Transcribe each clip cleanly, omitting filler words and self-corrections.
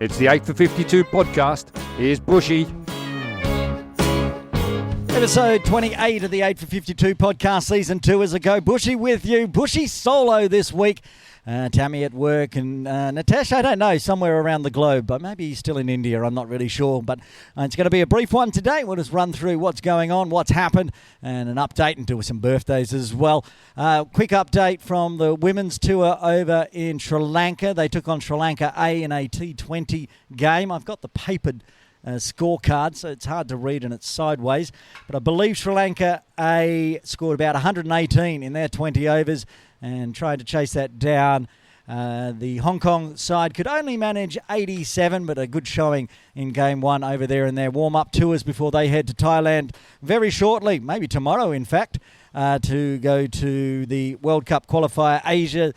It's the 8 for 52 podcast. Here's Buschy. Episode 28 of the 8 for 52 podcast, season 2 is a go. Buschy with you. Buschy solo this week. Tammy at work and Natasha, I don't know, somewhere around the globe, but maybe he's still in India, I'm not really sure. But it's going to be a brief one today. We'll just run through what's going on, what's happened, and an update and do some birthdays as well. Quick update from the women's tour over in Sri Lanka. They took on Sri Lanka A in a T20 game. I've got the papered scorecard, so it's hard to read and it's sideways. But I believe Sri Lanka A scored about 118 in their 20 overs and tried to chase that down. The Hong Kong side could only manage 87, but a good showing in game one over there in their warm-up tours before they head to Thailand very shortly, maybe tomorrow in fact, to go to the World Cup qualifier Asia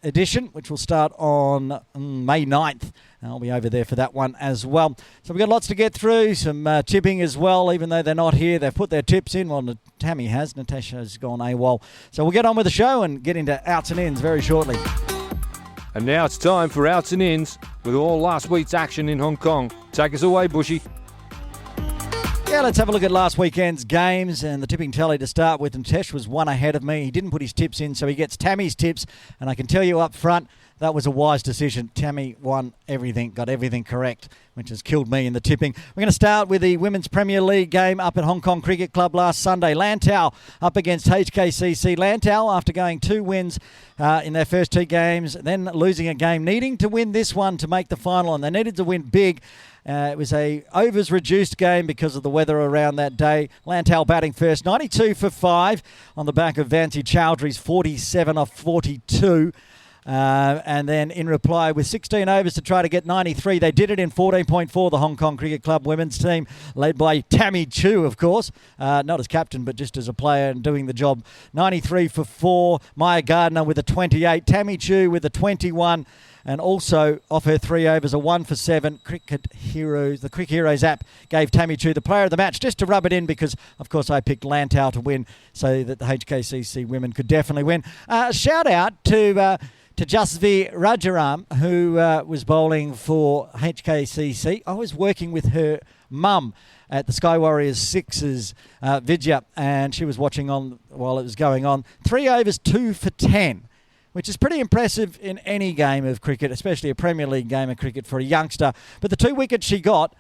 edition, which will start on May 9th. I'll be over there for that one as well. So we've got lots to get through, some tipping as well, even though they're not here. They've put their tips in. Well, Tammy has. Natasha's gone AWOL. So we'll get on with the show and get into outs and ins very shortly. And now it's time for outs and ins with all last week's action in Hong Kong. Take us away, Buschy. Yeah, let's have a look at last weekend's games and the tipping tally to start with. And Tesh was one ahead of me. He didn't put his tips in, so he gets Tammy's tips. And I can tell you up front, that was a wise decision. Tammy won everything, got everything correct, which has killed me in the tipping. We're going to start with the Women's Premier League game up at Hong Kong Cricket Club last Sunday. Lantau up against HKCC. Lantau, after going 2 wins in their first 2 games, then losing a game, needing to win this one to make the final, and they needed to win big. It was a overs reduced game because of the weather around that day. Lantau batting first, 92 for 5 on the back of Vancy Chowdhury's 47 off 42. And then in reply with 16 overs to try to get 93. They did it in 14.4, the Hong Kong Cricket Club women's team, led by Tammy Chu, of course. Not as captain, but just as a player and doing the job. 93 for 4. Maya Gardner with a 28. Tammy Chu with a 21. And also, off her 3 overs, a 1 for 7. Cricket Heroes, the Cricket Heroes app gave Tammy Chu the player of the match, just to rub it in because, of course, I picked Lantau to win so that the HKCC women could definitely win. Shout out to Jasvi Rajaram, who was bowling for HKCC. I was working with her mum at the Sky Warriors 6's Vidya, and she was watching on while it was going on. 3 overs, 2 for 10. Which is pretty impressive in any game of cricket, especially a Premier League game of cricket for a youngster. But the 2 wickets she got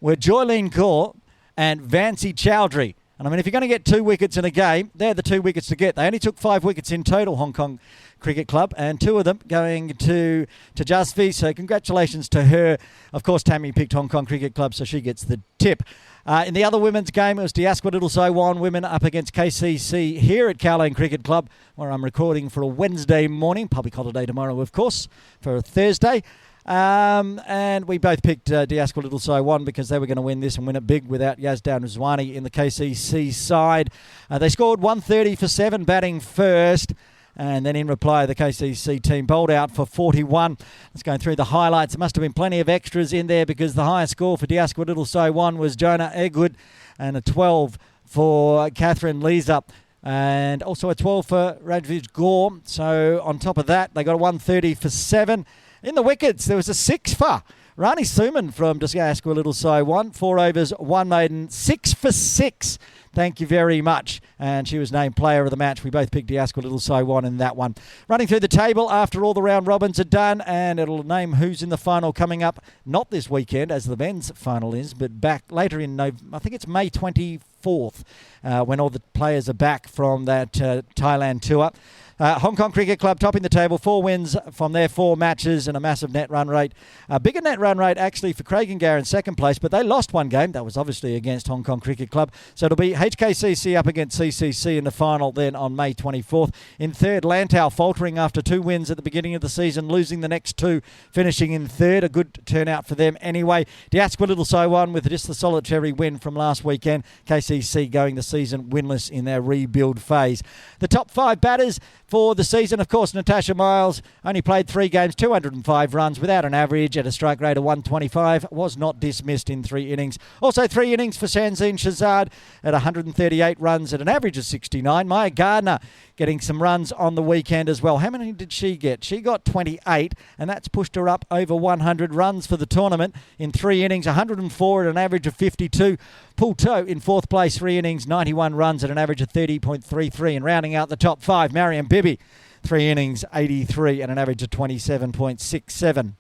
were Joylene Kaur and Vancy Chowdhury. And I mean, if you're going to get 2 wickets in a game, they're the 2 wickets to get. They only took 5 wickets in total, Hong Kong Cricket Club, and 2 of them going to Jasvi. So congratulations to her. Of course, Tammy picked Hong Kong Cricket Club, so she gets the tip. In the other women's game, it was Diaspora Little Saiwan women up against KCC here at Kowloon Cricket Club, where I'm recording for a Wednesday morning. Public holiday tomorrow, of course, for a Thursday. And we both picked Diaspora Little Saiwan because they were going to win this and win it big without Yazdan Rizwani in the KCC side. They scored 130 for 7 batting first. And then in reply, the KCC team bowled out for 41. Let's go through the highlights. There must have been plenty of extras in there because the highest score for Diaspora Little Saiwan was Jonah Egwood and a 12 for Catherine Leeser. And also a 12 for Rajvij Gore. So on top of that, they got a 130 for 7. In the wickets, there was a 6 for Rani Suman from Diaspora Little Saiwan. 4 overs, 1 maiden, 6 for 6. Thank you very much. And she was named player of the match. We both picked Diaspora Little Saiwan in that one. Running through the table after all the round robins are done, and it'll name who's in the final coming up, not this weekend as the men's final is, but back later in I think it's May 24th, when all the players are back from that Thailand tour. Hong Kong Cricket Club topping the table, 4 wins from their 4 matches and a massive net run rate. A bigger net run rate actually for Craigengar in second place, but they lost 1 game. That was obviously against Hong Kong Cricket Club. So it'll be HKCC up against CCC in the final then on May 24th. In third, Lantau faltering after 2 wins at the beginning of the season, losing the next 2, finishing in third. A good turnout for them anyway. Diaspora Little Saiwan with just the solitary win from last weekend. KCC going the season winless in their rebuild phase. The top 5 batters for the season. Of course, Natasha Miles only played 3 games, 205 runs without an average at a strike rate of 125. Was not dismissed in 3 innings. Also 3 innings for Sanzine Shazad at 138 runs at an average of 69. Maya Gardner getting some runs on the weekend as well. How many did she get? She got 28, and that's pushed her up over 100 runs for the tournament in 3 innings, 104 at an average of 52. Poulto in 4th place, 3 innings, 91 runs at an average of 30.33. And rounding out the top 5, Mariam Bibi, 3 innings, 83 and an average of 27.67.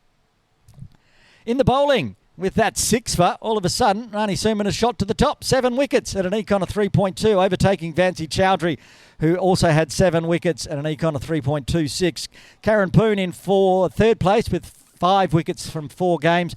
In the bowling, with that 6 for, all of a sudden, Rani Suman has shot to the top. 7 wickets at an econ of 3.2, overtaking Vancy Chowdhury, who also had 7 wickets at an econ of 3.26. Karen Poon in 3rd place with 5 wickets from 4 games.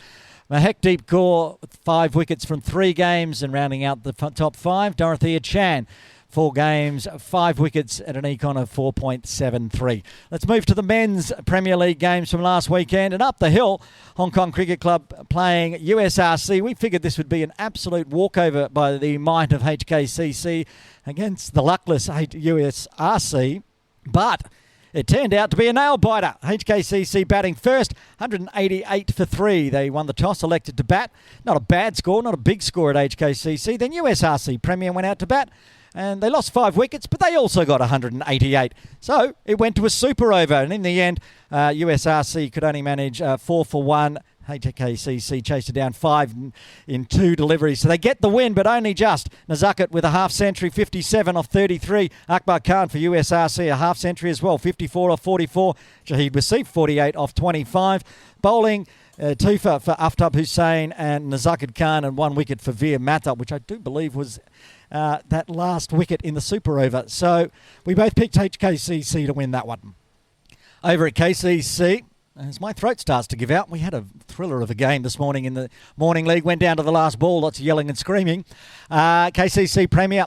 Mahekdeep Kaur, 5 wickets from 3 games, and rounding out the top 5, Dorothea Chan, 4 games, 5 wickets at an econ of 4.73. Let's move to the men's Premier League games from last weekend. And up the hill, Hong Kong Cricket Club playing USRC. We figured this would be an absolute walkover by the might of HKCC against the luckless USRC, but it turned out to be a nail-biter. HKCC batting first, 188 for 3. They won the toss, elected to bat. Not a bad score, not a big score at HKCC. Then USRC Premier went out to bat, and they lost 5 wickets, but they also got 188. So it went to a super over, and in the end, USRC could only manage 4 for 1. HKCC chased it down 5 in 2 deliveries. So they get the win, but only just. Nazakat with a half-century, 57 off 33. Akbar Khan for USRC, a half-century as well, 54 off 44. Shahid Wasif, 48 off 25. Bowling, 2 for Aftab Hussain and Nazakat Khan, and 1 wicket for Veer Mata, which I do believe was that last wicket in the super over. So we both picked HKCC to win that one. Over at KCC, as my throat starts to give out, we had a thriller of a game this morning in the morning league. Went down to the last ball, lots of yelling and screaming. KCC Premier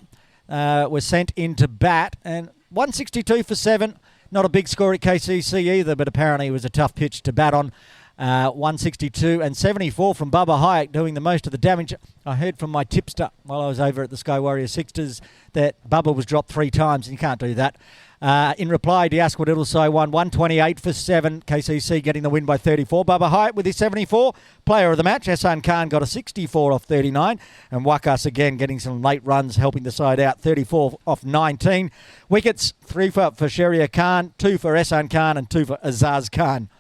was sent into bat, and 162 for 7. Not a big score at KCC either, but apparently it was a tough pitch to bat on. 162 and 74 from Bubba Hayek doing the most of the damage. I heard from my tipster while I was over at the Sky Warrior Sixters that Bubba was dropped 3 times, and you can't do that. In reply, Diasco Diddlesai won 128 for 7. KCC getting the win by 34. Bubba Hyatt with his 74. Player of the match, Hassan Khan got a 64 off 39. And Wakas again getting some late runs, helping the side out. 34 off 19. Wickets, 3 for Sharia Khan, 2 for Hassan Khan, and 2 for Azaz Khan.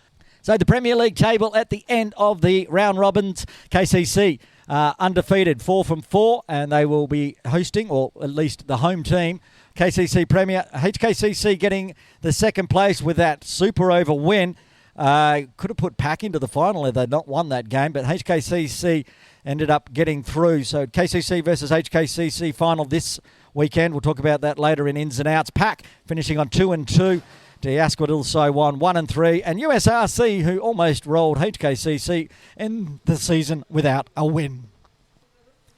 So the Premier League table at the end of the round robins, KCC undefeated, 4 from 4, and they will be hosting, or at least the home team, KCC Premier. HKCC getting the 2nd place with that super over win. Could have put Pack into the final if they'd not won that game, but HKCC ended up getting through. So KCC versus HKCC final this weekend. We'll talk about that later in Ins and Outs. Pack finishing on 2-2. Diasco Diddlesai won 1-3, and USRC, who almost rolled HKCC in the season without a win.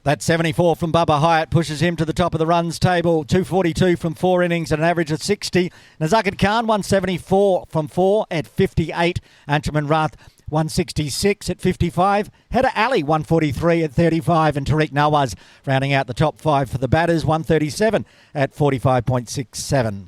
That 74 from Bubba Hyatt pushes him to the top of the runs table. 242 from 4 innings at an average of 60. Nazakat Khan 174 from 4 at 58. Anchuman Rath 166 at 55. Header Ali 143 at 35. And Tariq Nawaz rounding out the top 5 for the batters, 137 at 45.67.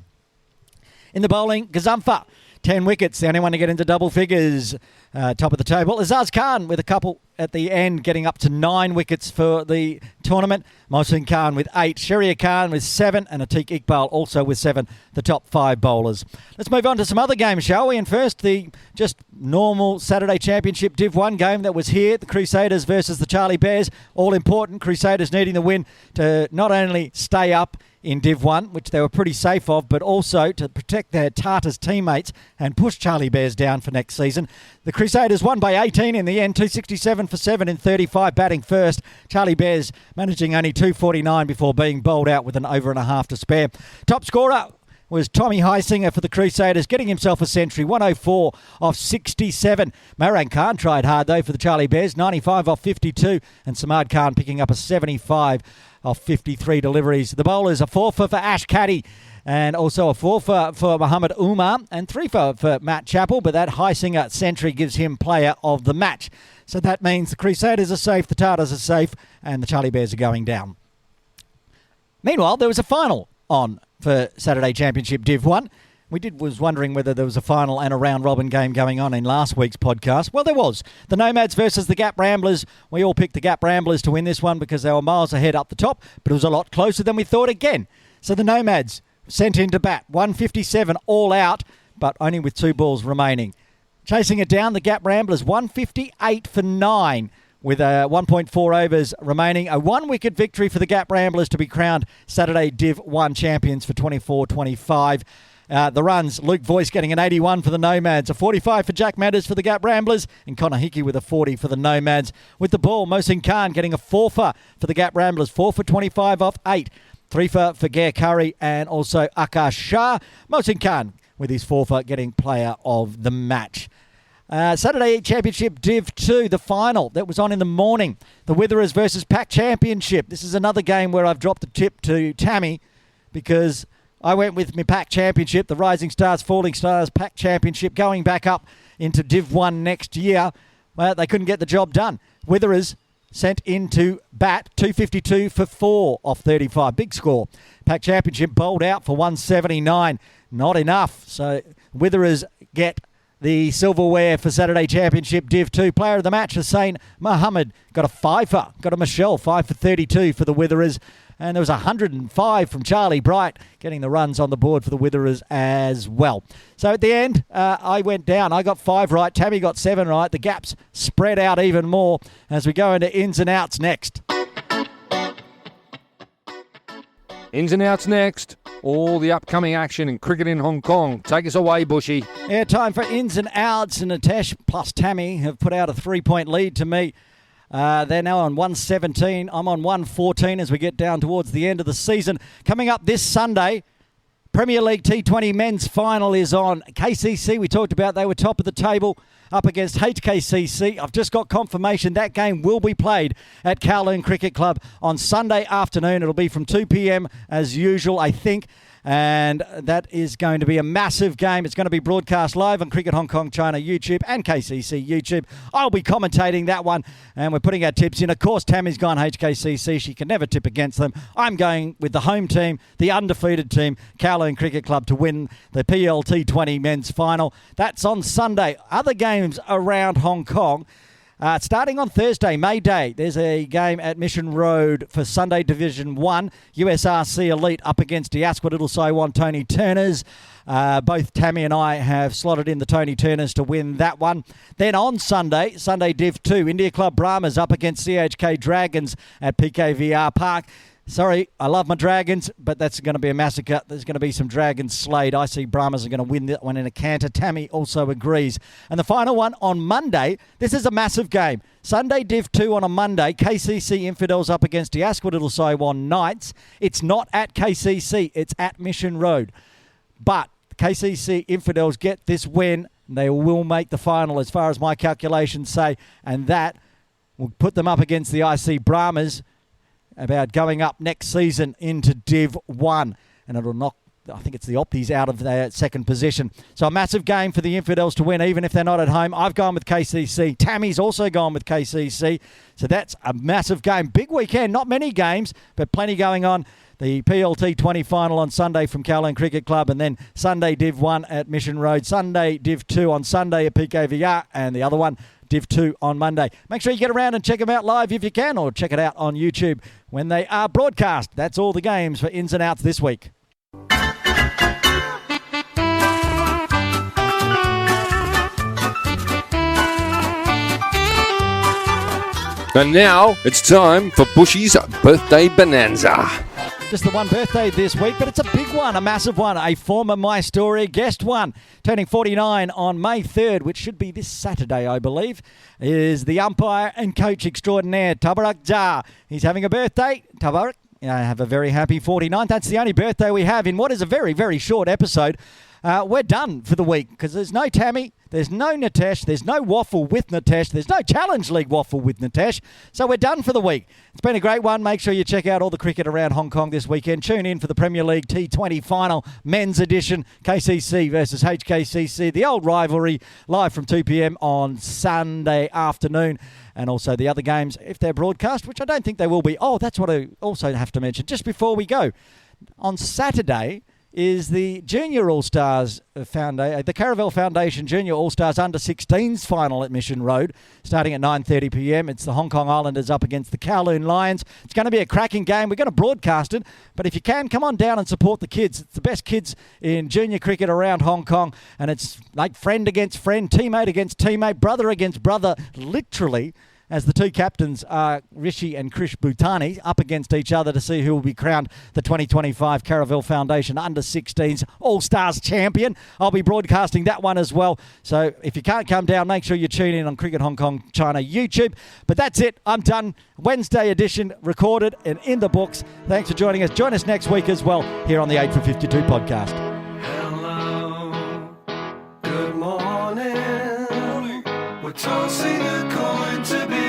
In the bowling, Gazumfa, 10 wickets, the only one to get into double figures. Top of the table, Azaz Khan with a couple at the end, getting up to 9 wickets for the tournament. Mohsin Khan with 8, Sharia Khan with 7, and Atiq Iqbal also with 7, the top 5 bowlers. Let's move on to some other games, shall we? And first, the just normal Saturday Championship Div 1 game that was here, the Crusaders versus the Charlie Bears. All important, Crusaders needing the win to not only stay up in Div 1, which they were pretty safe of, but also to protect their Tartars teammates and push Charlie Bears down for next season. The Crusaders won by 18 in the end, 267 for 7 in 35, batting first. Charlie Bears managing only 249 before being bowled out with an over and a half to spare. Top scorer was Tommy Heisinger for the Crusaders, getting himself a century, 104 off 67. Marang Khan tried hard, though, for the Charlie Bears, 95 off 52, and Samad Khan picking up a 75 off 53 deliveries. The bowlers, a 4 for Ash Caddy, and also a 4 for Muhammad Umar, and 3 for Matt Chappell, but that Heisinger century gives him player of the match. So that means the Crusaders are safe, the Tartars are safe, and the Charlie Bears are going down. Meanwhile, there was a final on for Saturday Championship Div 1. was wondering whether there was a final and a round-robin game going on in last week's podcast. Well, there was. The Nomads versus the Gap Ramblers. We all picked the Gap Ramblers to win this one because they were miles ahead up the top, but it was a lot closer than we thought again. So the Nomads sent into bat, 157 all out, but only with 2 balls remaining. Chasing it down, the Gap Ramblers, 158 for 9. With 1.4 overs remaining. A 1-wicket victory for the Gap Ramblers to be crowned Saturday Div 1 champions for 24-25. The runs, Luke Voice getting an 81 for the Nomads, a 45 for Jack Matters for the Gap Ramblers, and Connor Hickey with a 40 for the Nomads. With the ball, Mohsin Khan getting a 4-for for the Gap Ramblers, 4 for 25 off 8. 3-for for Gare Curry and also Akash Shah. Mohsin Khan with his 4-for getting player of the match. Saturday Championship Div 2, the final that was on in the morning. The Witherers versus Pack Championship. This is another game where I've dropped the tip to Tammy because I went with my Pack Championship, the Rising Stars, Falling Stars Pack Championship, going back up into Div 1 next year. Well, they couldn't get the job done. Witherers sent into bat, 252 for 4 off 35. Big score. Pack Championship bowled out for 179. Not enough. So Witherers get the silverware for Saturday Championship Div 2. Player of the match, Hussain Mohammed, got a 5-for. Got a Michelle, 5 for 32 for the Witherers. And there was 105 from Charlie Bright, getting the runs on the board for the Witherers as well. So at the end, I went down. I got 5 right. Tammy got 7 right. The gaps spread out even more as we go into ins and outs next. Ins and outs next. All the upcoming action in cricket in Hong Kong. Take us away, Buschy. Yeah, time for ins and outs. And Natesh plus Tammy have put out a 3-point lead to me. They're now on 117. I'm on 114 as we get down towards the end of the season. Coming up this Sunday, Premier League T20 men's final is on. KCC, we talked about, they were top of the table up against HKCC. I've just got confirmation that game will be played at Kowloon Cricket Club on Sunday afternoon. It'll be from 2 p.m. as usual, I think. And that is going to be a massive game. It's going to be broadcast live on Cricket Hong Kong China YouTube and KCC YouTube. I'll be commentating that one, and we're putting our tips in. Of course, Tammy's gone HKCC. She can never tip against them. I'm going with the home team, the undefeated team, Kowloon Cricket Club, to win the PLT20 men's final. That's on Sunday. Other games around Hong Kong. Starting on Thursday, May Day, there's a game at Mission Road for Sunday Division 1. USRC Elite up against Diasqua Little Saiwan Tony Turners. Both Tammy and I have slotted in the Tony Turners to win that one. Then on Sunday, Sunday Div 2, India Club Brahmas up against CHK Dragons at PKVR Park. Sorry, I love my Dragons, but that's going to be a massacre. There's going to be some Dragons slayed. I see Brahmas are going to win that one in a canter. Tammy also agrees. And the final one on Monday, this is a massive game. Sunday Div 2 on a Monday, KCC Infidels up against Diasqua Little Saiwan Knights. It's not at KCC, it's at Mission Road. But KCC Infidels get this win. They will make the final as far as my calculations say, and that will put them up against the IC Brahmas about going up next season into Div 1. And it'll knock, I think it's the Opties, out of their second position. So a massive game for the Infidels to win, even if they're not at home. I've gone with KCC. Tammy's also gone with KCC. So that's a massive game. Big weekend, not many games, but plenty going on. The PLT20 final on Sunday from Kowloon Cricket Club, and then Sunday Div 1 at Mission Road. Sunday Div 2 on Sunday at PKVR, and the other one, Div 2 on Monday. Make sure you get around and check them out live if you can, or check it out on YouTube when they are broadcast. That's all the games for ins and outs this week. And now it's time for Bushy's birthday bonanza. Just the one birthday this week, but it's a big one, a massive one. A former My Story guest one, turning 49 on May 3rd, which should be this Saturday, I believe, is the umpire and coach extraordinaire, Tabarak Jah. He's having a birthday. Tabarak, have a very happy 49th. That's the only birthday we have in what is a very, very short episode. We're done for the week because there's no Tammy, there's no Natesh, there's no waffle with Natesh, there's no Challenge League waffle with Natesh. So we're done for the week. It's been a great one. Make sure you check out all the cricket around Hong Kong this weekend. Tune in for the Premier League T20 final, men's edition, KCC versus HKCC, the old rivalry, live from 2 p.m. on Sunday afternoon. And also the other games, if they're broadcast, which I don't think they will be. Oh, that's what I also have to mention just before we go. On Saturday, is the Junior All-Stars the Caravel Foundation Junior All-Stars Under-16s final at Mission Road, starting at 9:30 p.m. It's the Hong Kong Islanders up against the Kowloon Lions. It's going to be a cracking game. We're going to broadcast it, but if you can, come on down and support the kids. It's the best kids in junior cricket around Hong Kong, and it's like friend against friend, teammate against teammate, brother against brother, literally, as the two captains are Rishi and Krish Bhutani up against each other to see who will be crowned the 2025 Caravel Foundation Under-16s All-Stars champion. I'll be broadcasting that one as well. So if you can't come down, make sure you tune in on Cricket Hong Kong China YouTube. But that's it. I'm done. Wednesday edition recorded and in the books. Thanks for joining us. Join us next week as well here on the 8 for 52 podcast. Hello, good morning. We're tossing a coin to begin.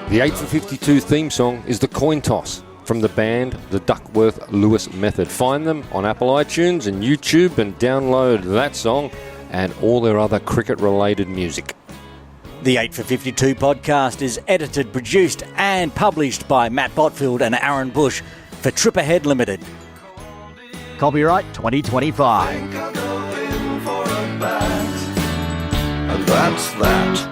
The 8 for 52 theme song is The Coin Toss from the band The Duckworth-Lewis Method. Find them on Apple iTunes and YouTube and download that song and all their other cricket-related music. The 8 for 52 podcast is edited, produced and published by Matt Botfield and Aaron Bush for Trip Ahead Limited. Copyright 2025. Think I'll go in for a bat, and that's that.